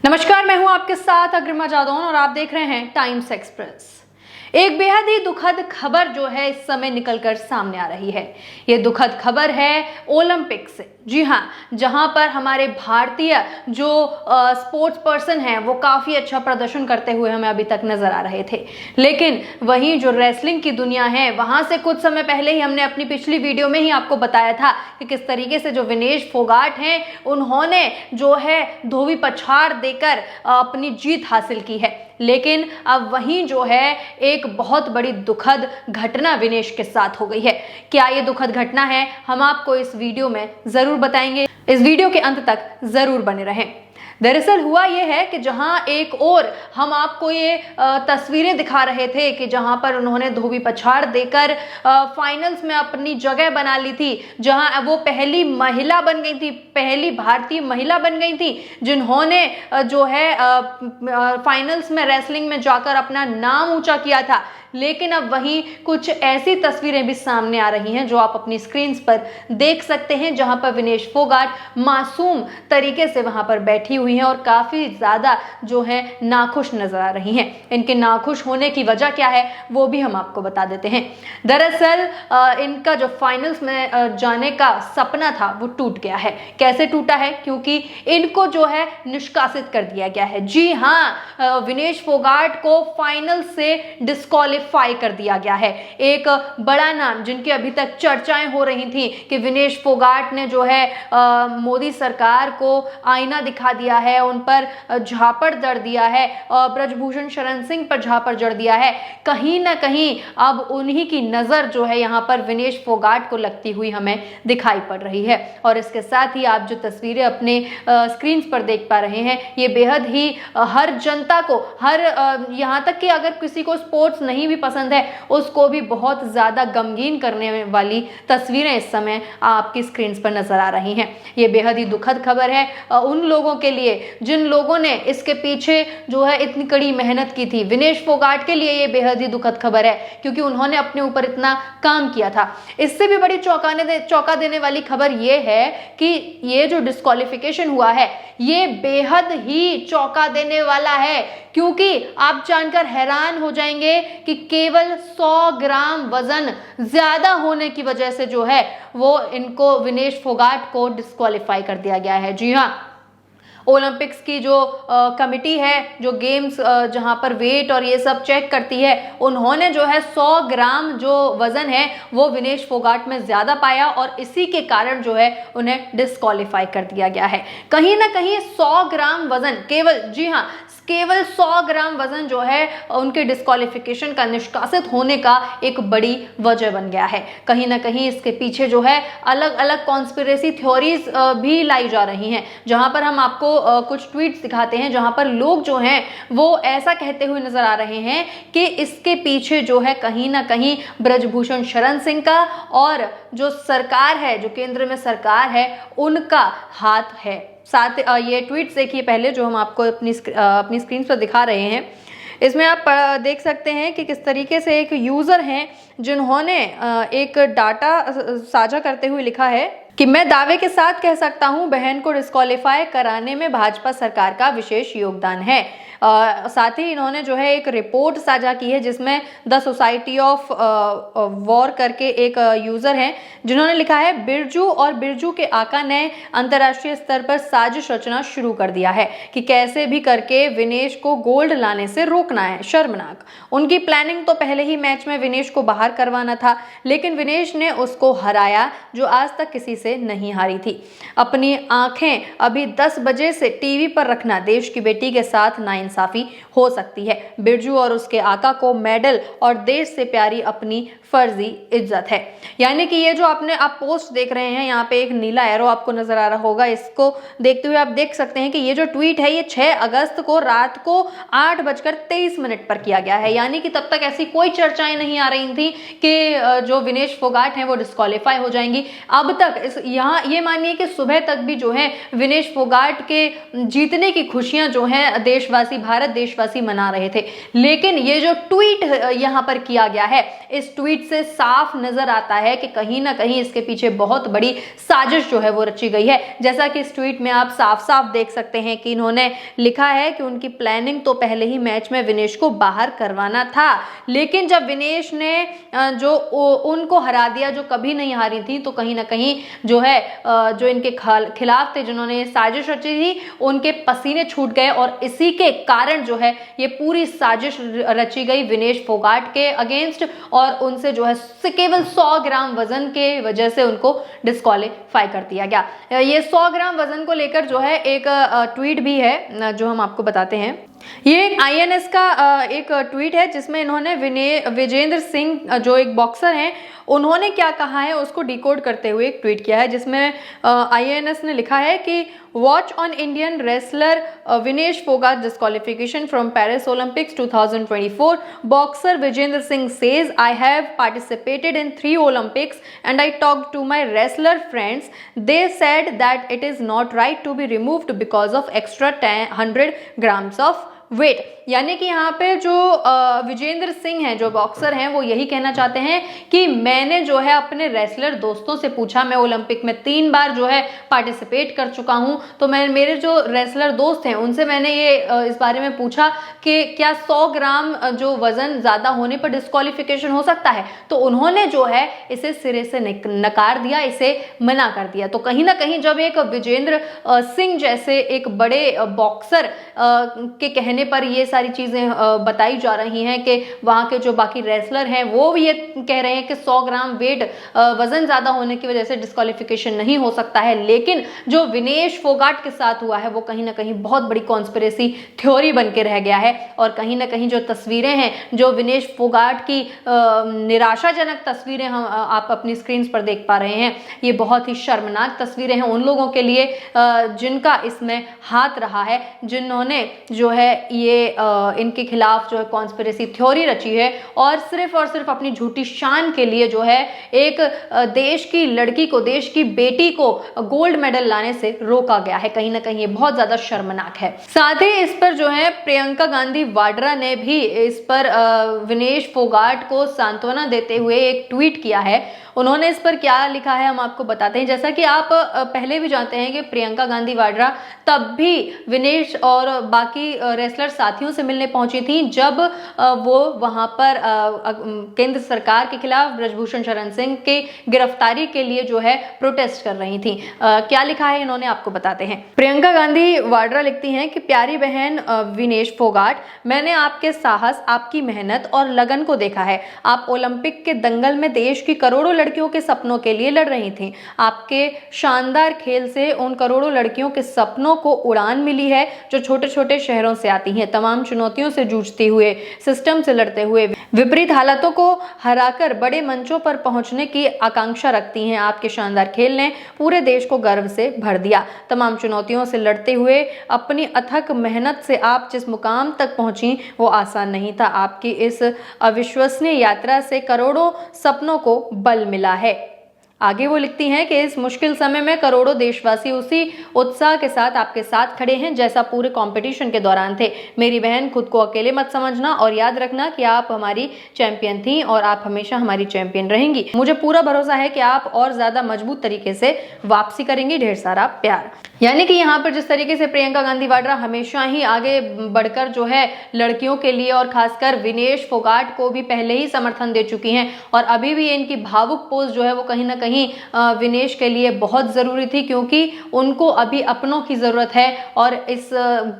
नमस्कार, मैं हूं आपके साथ अग्रिमा जादौन और आप देख रहे हैं टाइम्स एक्सप्रेस। एक बेहद ही दुखद खबर जो है इस समय निकलकर सामने आ रही है। ये दुखद खबर है ओलंपिक से। जी हां, जहां पर हमारे भारतीय जो स्पोर्ट्स पर्सन हैं वो काफी अच्छा प्रदर्शन करते हुए हमें अभी तक नजर आ रहे थे, लेकिन वहीं जो रेसलिंग की दुनिया है वहां से कुछ समय पहले ही हमने अपनी पिछली वीडियो में ही आपको बताया था कि किस तरीके से जो विनेश फोगाट हैं उन्होंने जो है धोबी पछाड़ देकर अपनी जीत हासिल की है। लेकिन अब वहीं जो है एक बहुत बड़ी दुखद घटना विनेश के साथ हो गई है। क्या ये दुखद घटना है, हम आपको इस वीडियो में जरूर बताएंगे। इस वीडियो के अंत तक जरूर बने रहें। दरअसल हुआ यह है कि जहां एक और हम आपको ये तस्वीरें दिखा रहे थे कि जहां पर उन्होंने धोबी पछाड़ देकर फाइनल्स में अपनी जगह बना ली थी, जहां वो पहली महिला बन गई थी, पहली भारतीय महिला बन गई थी जिन्होंने जो है फाइनल्स में रेसलिंग में जाकर अपना नाम ऊंचा किया था। लेकिन अब वहीं कुछ ऐसी तस्वीरें भी सामने आ रही हैं जो आप अपनी स्क्रीन पर देख सकते हैं, जहां पर विनेश फोगाट मासूम तरीके से वहां पर बैठी हुई हैं और काफी ज्यादा जो है नाखुश नजर आ रही हैं। इनके नाखुश होने की वजह क्या है वो भी हम आपको बता देते हैं। दरअसल इनका जो फाइनल्स में जाने का सपना था वो टूट गया है। कैसे टूटा है? क्योंकि इनको जो है निष्कासित कर दिया गया है। जी हाँ, विनेश फोगाट को फाइनल से डिस्क्वालीफाई कर दिया गया है। एक बड़ा नाम जिनकी अभी तक चर्चाएं हो रही थी कि विनेश फोगाट ने जो है मोदी सरकार को आईना दिखा दिया है, उन पर झापड़ जड़ दिया है और ब्रजभूषण शरण सिंह पर झापड़ जड़ दिया है। कहीं ना कहीं अब उन्हीं की नजर जो है यहाँ पर विनेश फोगाट को लगती हुई हमें दिखाई पड़ रही है। और इसके साथ ही आप जो तस्वीरें अपने स्क्रीन पर देख पा रहे हैं ये बेहद ही हर जनता को, हर यहाँ तक कि अगर किसी को स्पोर्ट्स नहीं भी पसंद है उसको भी बहुत ज्यादा गमगीन करने वाली तस्वीरें इस समय आपकी स्क्रीन पर नजर आ रही हैं। ये बेहद ही दुखद खबर है उन लोगों के लिए जिन लोगों ने इसके पीछे जो है इतनी कड़ी मेहनत की थी। विनेश फोगाट के लिए ये बेहद ही दुखद खबर है क्योंकि उन्होंने अपने ऊपर इतना काम किया था। इससे भी बड़ी चौंका देने वाली खबर ये है कि ये जो डिस्क्वालिफिकेशन हुआ है ये बेहद ही चौंका देने वाला है, क्योंकि आप जानकर हैरान हो जाएंगे कि केवल 100 ग्राम वजन ज्यादा होने की वजह से जो है वो इनको विनेश फोगाट को डिस्क्वालीफाई कर दिया गया है। जी हाँ, ओलंपिक्स की जो कमिटी है, जो गेम्स जहां पर वेट और ये सब चेक करती है, उन्होंने जो है 100 ग्राम जो वजन है वो विनेश फोगाट में ज्यादा पाया और इसी के कारण जो है उन्हें डिस्क्वालीफाई कर दिया गया है। कहीं ना कहीं 100 ग्राम वजन केवल, जी हाँ, केवल 100 ग्राम वजन जो है उनके डिस्क्वालिफिकेशन का, निष्कासित होने का एक बड़ी वजह बन गया है। कहीं ना कहीं इसके पीछे जो है अलग अलग कॉन्स्पिरेसी थ्योरीज भी लाई जा रही हैं, जहां पर हम आपको कुछ ट्वीट्स दिखाते हैं जहां पर लोग जो हैं वो ऐसा कहते हुए नजर आ रहे हैं कि इसके पीछे जो है कहीं ना कहीं ब्रजभूषण शरण सिंह का और जो सरकार है, जो केंद्र में सरकार है, उनका हाथ है। साथ ये ट्वीट्स देखिए पहले जो हम आपको अपनी स्क्रीन पर दिखा रहे हैं। इसमें आप देख सकते हैं कि किस तरीके से एक यूज़र हैं जिन्होंने एक डाटा साझा करते हुए लिखा है कि मैं दावे के साथ कह सकता हूं बहन को डिस्क्वालीफाई कराने में भाजपा सरकार का विशेष योगदान है। साथ ही इन्होंने जो है एक रिपोर्ट साझा की है जिसमें द सोसाइटी ऑफ वॉर करके एक यूजर हैं जिन्होंने लिखा है बिरजू और बिरजू के आका ने अंतर्राष्ट्रीय स्तर पर साजिश रचना शुरू कर दिया है कि कैसे भी करके विनेश को गोल्ड लाने से रोकना है। शर्मनाक। उनकी प्लानिंग तो पहले ही मैच में विनेश को बाहर करवाना था, लेकिन विनेश ने उसको हराया जो आज तक किसी से नहीं हारी थी। अपनी आंखें अभी 10 बजे से टीवी पर रखना, देश की बेटी के साथ नाइंसाफी हो सकती है। बिरजू और उसके आका को मेडल और देश से प्यारी अपनी फर्जी इज्जत है। यानी कि ये जो आप पोस्ट देख रहे हैं, यहाँ पे एक नीला एरो आपको नजर आ रहा होगा, इसको देखते हुए आप देख सकते हैं कि ये जो ट्वीट है ये 6 अगस्त को रात को 8:23 पर किया गया है। यानी कि तब तक ऐसी कोई चर्चाएं नहीं आ रही थी कि जो विनेश फोगाट हैं वो डिस्क्वालीफाई हो जाएंगी। अब तक इस यहाँ ये मानिए कि सुबह तक भी जो है विनेश फोगाट के जीतने की खुशियां जो हैं देशवासी, भारत देशवासी मना रहे थे। लेकिन ये जो ट्वीट यहाँ पर किया गया है, इस ट्वीट से साफ नजर आता है कि कहीं ना कहीं इसके पीछे बहुत बड़ी साजिश जो है वो रची गई है। जैसा कि इस ट्वीट में आप साफ साफ देख सकते हैं कि इन्होंने लिखा है कि उनकी प्लानिंग तो पहले ही मैच में विनेश को बाहर करवाना था, लेकिन जब विनेश ने जो उनको हरा दिया जो कभी नहीं हारी थी, तो कहीं ना कहीं जो है जो इनके खिलाफ थे, जिन्होंने साजिश रची थी, उनके पसीने छूट गए और इसी के कारण जो है ये पूरी साजिश रची गई विनेश फोगाट के अगेंस्ट और उनसे जो है केवल 100 ग्राम वजन के वजह से उनको डिस्क्वालीफाई कर दिया गया। ये 100 ग्राम वजन को लेकर जो है एक ट्वीट भी है जो हम आपको बताते हैं। ये INS का एक ट्वीट है जिसमें इन्होंने विजेंद्र सिंह जो एक बॉक्सर हैं, उन्होंने क्या कहा है उसको डिकोड करते हुए एक ट्वीट किया है, जिसमें INS ने लिखा है कि watch on Indian wrestler Vinesh Phogat disqualification from Paris Olympics 2024 boxer Vijender Singh says I have participated in 3 Olympics and I talked to my wrestler friends. They said that it is not right to be removed because of extra 100 grams of weight. यानी कि यहाँ पे जो विजेंद्र सिंह हैं जो boxer हैं, वो यही कहना चाहते हैं कि मैंने जो है अपने रेसलर दोस्तों से पूछा, मैं ओलंपिक में 3 बार जो है पार्टिसिपेट कर चुका हूँ, तो मैं मेरे जो रेसलर दोस्त हैं उनसे मैंने ये इस बारे में पूछा कि क्या 100 ग्राम जो वजन ज़्यादा होने पर डिस्क्वालिफिकेशन हो सकता है, तो उन्होंने जो है इसे सिरे से नकार दिया, इसे मना कर दिया। तो कहीं ना कहीं जब एक विजेंद्र सिंह जैसे एक बड़े बॉक्सर के कहने पर ये सारी चीजें बताई जा रही हैं कि वहां के जो बाकी रेसलर हैं वो भी ये कह रहे हैं कि 100 ग्राम वेट वजन ज्यादा होने की वजह से डिस्क्वालिफिकेशन नहीं हो सकता है, लेकिन जो विनेश फोगाट के साथ हुआ है वो कहीं ना कहीं बहुत बड़ी कॉन्स्पिरेसी थ्योरी बन के रह गया है। और कहीं ना कहीं जो तस्वीरें हैं, जो विनेश फोगाट की निराशाजनक तस्वीरें हम आप अपनी स्क्रीन पर देख पा रहे हैं, ये बहुत ही शर्मनाक तस्वीरें हैं उन लोगों के लिए जिनका इसमें हाथ रहा है, जिन्होंने जो है ये इनके खिलाफ जो है कॉन्स्पिरेसी थ्योरी रची है और सिर्फ अपनी झूठी शान के लिए जो है एक देश की लड़की को, देश की बेटी को गोल्ड मेडल लाने से रोका गया है। कहीं ना कहीं ये बहुत ज्यादा शर्मनाक है। साथ ही इस पर जो है प्रियंका गांधी वाड्रा ने भी इस पर विनेश फोगाट को सांत्वना देते हुए एक ट्वीट किया है। उन्होंने इस पर क्या लिखा है हम आपको बताते हैं। जैसा कि आप पहले भी जानते हैं कि प्रियंका गांधी वाड्रा तब भी विनेश और बाकी रेसलर साथियों से मिलने पहुंची थी जब वो वहां पर केंद्र सरकार के खिलाफ ब्रजभूषण शरण सिंह के गिरफ्तारी के लिए जो है प्रोटेस्ट कर रही थी। क्या लिखा है इन्होंने आपको बताते हैं। प्रियंका गांधी वाड्रा लिखती हैं कि प्यारी बहन विनेश फोगाट, मैंने आपके साहस, आपकी मेहनत और लगन को देखा है। आप ओलंपिक के दंगल में देश की करोड़ों लड़कियों के सपनों के लिए लड़ रही थीं। आपके शानदार खेल से उन करोड़ों लड़कियों के सपनों को उड़ान मिली है जो छोटे छोटे शहरों से आती हैं, तमाम चुनौतियों से जूझते हुए, सिस्टम से लड़ते हुए, विपरीत हालातों को हराकर बड़े मंचों पर पहुंचने की आकांक्षा रखती हैं। आपके शानदार खेल ने पूरे देश को गर्व से भर दिया। तमाम चुनौतियों से लड़ते हुए अपनी अथक मेहनत से आप जिस मुकाम तक पहुंची वो आसान नहीं था। आपकी इस अविश्वसनीय यात्रा से करोड़ों सपनों को बल मिला है। आगे वो लिखती हैं कि इस मुश्किल समय में करोड़ों देशवासी उसी उत्साह के साथ आपके साथ खड़े हैं जैसा पूरे कंपटीशन के दौरान थे। मेरी बहन, खुद को अकेले मत समझना और याद रखना कि आप हमारी चैंपियन थी और आप हमेशा हमारी चैंपियन रहेंगी। मुझे पूरा भरोसा है कि आप और ज्यादा मजबूत तरीके से वापसी करेंगी। ढेर सारा प्यार। यानी कि यहाँ पर जिस तरीके से प्रियंका गांधी वाड्रा हमेशा ही आगे बढ़कर जो है लड़कियों के लिए और खासकर विनेश फोगाट को भी पहले ही समर्थन दे चुकी हैं और अभी भी इनकी भावुक पोस्ट जो है वो कहीं ना कहीं विनेश के लिए बहुत ज़रूरी थी, क्योंकि उनको अभी अपनों की ज़रूरत है और इस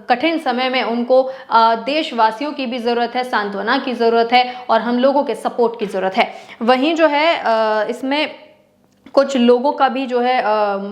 कठिन समय में उनको देशवासियों की भी ज़रूरत है, सांत्वना की ज़रूरत है और हम लोगों के सपोर्ट की ज़रूरत है। वहीं जो है इसमें कुछ लोगों का भी जो है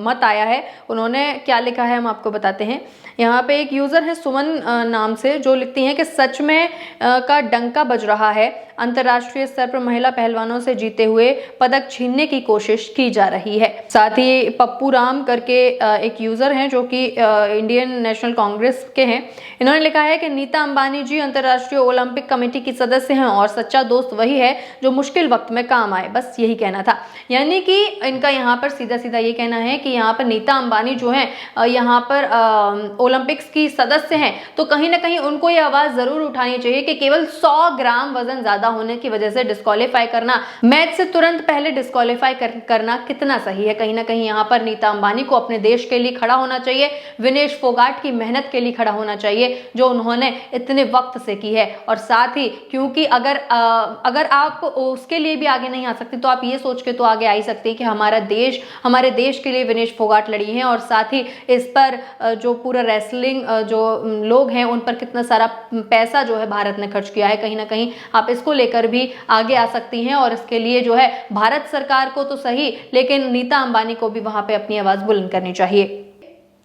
मत आया है। उन्होंने क्या लिखा है हम आपको बताते हैं। यहाँ पे एक यूज़र है सुमन नाम से, जो लिखती हैं कि सच में का डंका बज रहा है। अंतर्राष्ट्रीय स्तर पर महिला पहलवानों से जीते हुए पदक छीनने की कोशिश की जा रही है। साथ ही पप्पू राम करके एक यूज़र हैं जो कि इंडियन नेशनल कांग्रेस के हैं। इन्होंने लिखा है कि नीता अंबानी जी अंतर्राष्ट्रीय ओलंपिक कमेटी की सदस्य हैं और सच्चा दोस्त वही है जो मुश्किल वक्त में काम आए। बस यही कहना था। यानी कि इनका यहाँ पर सीधा सीधा ये कहना है कि यहाँ पर नीता अंबानी जो है यहाँ पर ओलंपिक्स की सदस्य हैं, तो कहीं ना कहीं उनको ये आवाज जरूर उठानी चाहिए कि केवल 100 ग्राम वजन ज्यादा होने की वजह से डिस्क्वालीफाई करना, मैच से तुरंत पहले डिस्क्वालीफाई करना कितना सही है। कहीं ना कहीं यहाँ पर नीता अंबानी को अपने देश के लिए खड़ा होना चाहिए, विनेश फोगाट की मेहनत के लिए खड़ा होना चाहिए जो उन्होंने इतने वक्त से की है। और साथ ही क्योंकि अगर आप उसके लिए भी आगे नहीं आ सकते तो आप ये सोच के तो आगे आ ही सकते हैं कि हमारे देश के लिए विनेश फोगाट लड़ी हैं, और साथ ही इस पर जो पूरा रेसलिंग जो लोग हैं उन पर कितना सारा पैसा जो है भारत ने खर्च किया है। कहीं ना कहीं आप इसको लेकर भी आगे आ सकती हैं, और इसके लिए जो है भारत सरकार को तो सही, लेकिन नीता अंबानी को भी वहां पे अपनी आवाज बुलंद करनी चाहिए।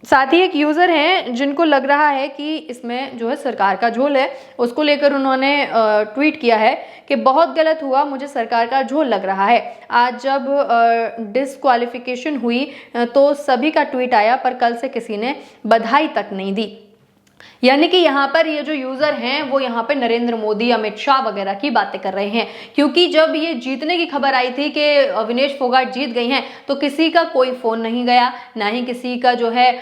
साथ ही एक यूज़र हैं जिनको लग रहा है कि इसमें जो है सरकार का झोल है, उसको लेकर उन्होंने ट्वीट किया है कि बहुत गलत हुआ, मुझे सरकार का झोल लग रहा है। आज जब डिस्क्वालिफिकेशन हुई तो सभी का ट्वीट आया, पर कल से किसी ने बधाई तक नहीं दी। यानी कि यहाँ पर ये जो यूजर हैं वो यहाँ पे नरेंद्र मोदी, अमित शाह वगैरह की बातें कर रहे हैं, क्योंकि जब ये जीतने की खबर आई थी कि विनेश फोगाट जीत गई हैं तो किसी का कोई फोन नहीं गया, ना ही किसी का जो है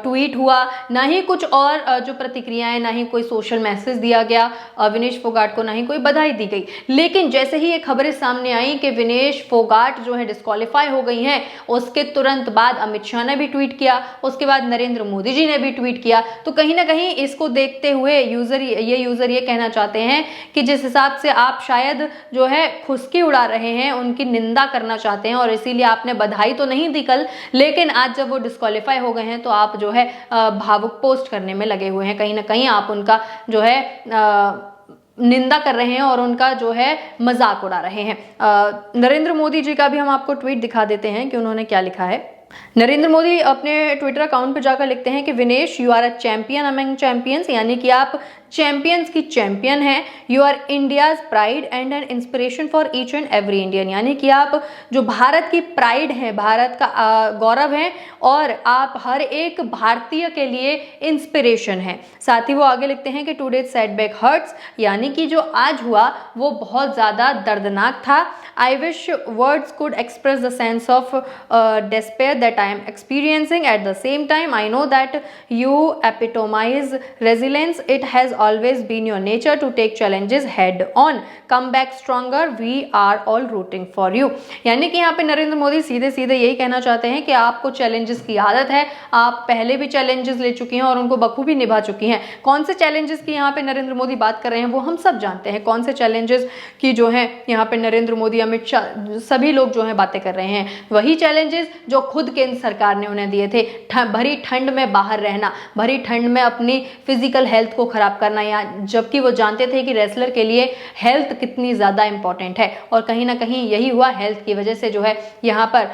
ट्वीट हुआ, ना ही कुछ और जो प्रतिक्रियाएं, ना ही कोई सोशल मैसेज दिया गया विनेश फोगाट को, ना ही कोई बधाई दी गई। लेकिन जैसे ही ये खबरें सामने आई कि विनेश फोगाट जो है डिस्क्वालीफाई हो गई हैं, उसके तुरंत बाद अमित शाह ने भी ट्वीट किया, उसके बाद नरेंद्र मोदी जी ने भी ट्वीट किया। तो कहीं ना कहीं इसको देखते हुए ये यूजर ये कहना चाहते हैं कि जिस हिसाब से आप शायद जो है खुशकी उड़ा रहे हैं, उनकी निंदा करना चाहते हैं, और इसीलिए आपने बधाई तो नहीं दी कल, लेकिन आज जब वो डिस्क्वालीफाई हो गए हैं तो आप जो है भावुक पोस्ट करने में लगे हुए हैं। कहीं ना कहीं आप उनका जो है निंदा कर रहे हैं और उनका जो है मजाक उड़ा रहे हैं। नरेंद्र मोदी जी का भी हम आपको ट्वीट दिखा देते हैं कि उन्होंने क्या लिखा है। नरेंद्र मोदी अपने ट्विटर अकाउंट पर जाकर लिखते हैं कि Vinesh, you are a champion among champions, यानी कि आप चैंपियंस की चैंपियन हैं। You are India's pride and an inspiration for each and every Indian, यानी कि आप जो भारत की प्राइड हैं, भारत का गौरव हैं, और आप हर एक भारतीय के लिए इंस्पिरेशन हैं। साथ ही वो आगे लिखते हैं कि टुडे सेटबैक हर्ट्स, यानी कि जो आज हुआ वो बहुत ज़्यादा दर्दनाक था। I wish words could express the sense of despair that I am experiencing. At the same time, I know that you epitomize resilience. It has always been your nature to take challenges head on. Come back stronger. We are all rooting for you. यानी कि यहाँ पे नरेंद्र मोदी सीधे सीधे यही कहना चाहते हैं कि आपको चैलेंजेस की आदत है, आप पहले भी चैलेंजेस ले चुकी हैं और उनको बखूबी निभा चुकी हैं। कौन से चैलेंजेस की यहाँ पे नरेंद्र मोदी बात कर रहे हैं वो हम सब जानते हैं। कौन से चैलेंजेस की जो है यहाँ पे नरेंद्र मोदी, अमित शाह, सभी लोग जो है बातें कर रहे हैं, वही चैलेंजेस जो खुद केंद्र सरकार ने उन्हें दिए थे। भरी ठंड में बाहर रहना, भरी ठंड में अपनी फिजिकल हेल्थ को खराब करना, या जबकि वो जानते थे कि रेसलर के लिए हेल्थ कितनी ज़्यादा इंपॉर्टेंट है। और कहीं ना कहीं यही हुआ, हेल्थ की वजह से जो है यहाँ पर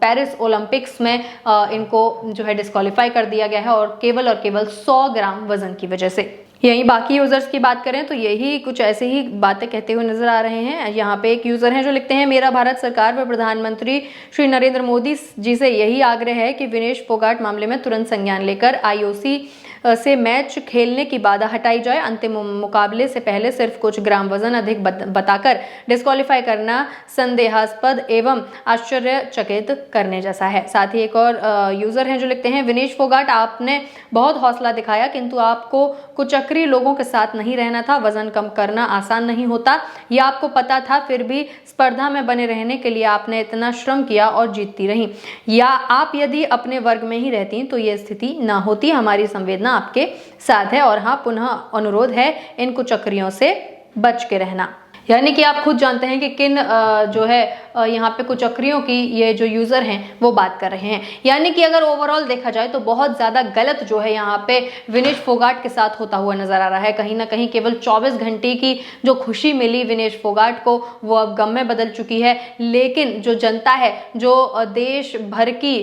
पेरिस ओलंपिक्स में इनको जो है डिस्क्वालीफाई कर दिया गया है, और केवल 100 ग्राम वजन की वजह से। यही बाकी यूजर्स की बात करें तो यही कुछ ऐसे ही बातें कहते हुए नजर आ रहे हैं। यहाँ पे एक यूजर हैं जो लिखते हैं, मेरा भारत सरकार व प्रधानमंत्री श्री नरेंद्र मोदी जी से यही आग्रह है कि विनेश फोगाट मामले में तुरंत संज्ञान लेकर IOC से मैच खेलने की बाधा हटाई जाए। अंतिम मुकाबले से पहले सिर्फ कुछ ग्राम वजन अधिक बताकर डिस्क्वालीफाई करना संदेहास्पद एवं आश्चर्यचकित करने जैसा है। साथ ही एक और यूजर हैं जो लिखते हैं, विनेश फोगाट, आपने बहुत हौसला दिखाया, किंतु आपको कुचक्री लोगों के साथ नहीं रहना था। वजन कम करना आसान नहीं होता, यह आपको पता था, फिर भी स्पर्धा में बने रहने के लिए आपने इतना श्रम किया और जीतती रही। या आप यदि अपने वर्ग में ही रहती तो यह स्थिति ना होती। हमारी संवेदना आपके साथ है, और हाँ, पुनः अनुरोध है इन कुचक्रियों से बच के रहना। यानी कि आप खुद जानते हैं कि किन जो है यहाँ पे कुचक्रियों की ये जो यूज़र हैं वो बात कर रहे हैं। यानी कि अगर ओवरऑल देखा जाए तो बहुत ज़्यादा गलत जो है यहाँ पे विनेश फोगाट के साथ होता हुआ नजर आ रहा है। कहीं ना कहीं केवल 24 घंटे की जो खुशी मिली विनेश फोगाट को वो अब गम में बदल चुकी है। लेकिन जो जनता है, जो देश भर की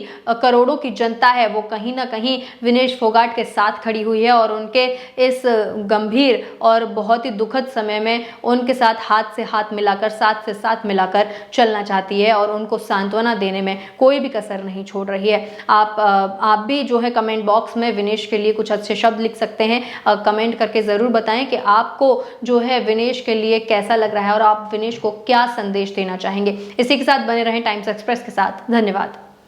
करोड़ों की जनता है, वो कहीं ना कहीं विनेश फोगाट के साथ खड़ी हुई है, और उनके इस गंभीर और बहुत ही दुखद समय में उनके साथ हाथ से हाथ मिलाकर, साथ से साथ मिलाकर चलना करना चाहती है और उनको सांत्वना देने में कोई भी कसर नहीं छोड़ रही है। आप भी जो है कमेंट बॉक्स में विनेश के लिए कुछ अच्छे शब्द लिख सकते हैं। कमेंट करके ज़रूर बताएं कि आपको जो है विनेश के लिए कैसा लग रहा है और आप विनेश को क्या संदेश देना चाहेंगे। इसी के साथ बने रहें टाइम्स एक्सप्रेस के साथ। धन्यवाद।